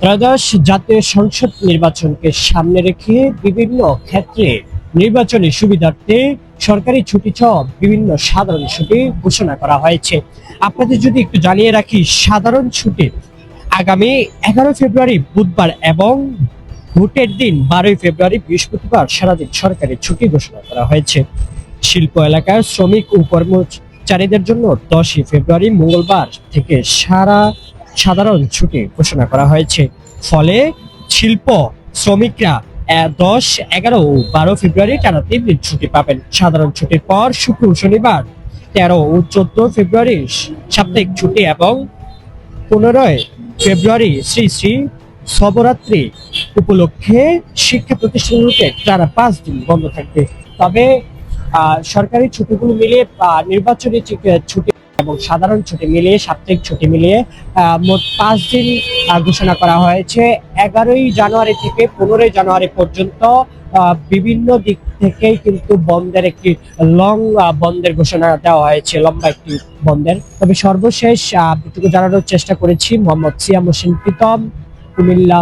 ত্রয়োদশ জাতীয় সংসদ নির্বাচনকে সামনে রেখে বিভিন্ন ক্ষেত্রে নির্বাচনী সুবিধার্থে সরকারি ছুটি সহ বিভিন্ন সাধারণ ছুটি ঘোষণা করা হয়েছে। আপনাদের যদি একটু জানিয়ে রাখি, সাধারণ ছুটি আগামী 11 ফেব্রুয়ারি বুধবার এবং ভোটের দিন 12 ফেব্রুয়ারি বৃহস্পতিবার সারাদিন সরকারি ছুটি ঘোষণা করা হয়েছে। শিল্প এলাকার শ্রমিক ও কর্মচারীদের জন্য 10 ফেব্রুয়ারি মঙ্গলবার থেকে সাধারণ ছুটি ঘোষণা করা হয়েছে। ফলে শিল্প শ্রমিকরা 10, 11 ও 12 ফেব্রুয়ারি টানা 3 দিন ছুটি পাবেন। সাধারণ ছুটির পর শুক্র ও শনিবার 13 ও 14 ফেব্রুয়ারি সাপ্তাহিক ছুটি এবং 15 ফেব্রুয়ারি শ্রী শ্রী শবরাত্রি উপলক্ষে শিক্ষা প্রতিষ্ঠানগুলোতে টানা 5 দিন বন্ধ থাকবে। তবে সরকারি ছুটিগুলো মিলিয়ে নির্বাচনী ছুটি এবং সাধারণ ছুটি মিলিয়ে সাপ্তাহিক ছুটি মিলিয়ে মোট 5 দিন ঘোষণা করা হয়েছে। 11 জানুয়ারি থেকে 15 জানুয়ারি পর্যন্ত বিভিন্ন দিক থেকেই কিন্তু বন্ধের একটি লং বন্ধের ঘোষণা দেওয়া হয়েছে, লম্বা একটি বন্ধের। তবে সর্বশেষ যেটুকু জানানোর চেষ্টা করেছি, মোহাম্মদ সিয়াম হোসেন প্রীতম, কুমিল্লা।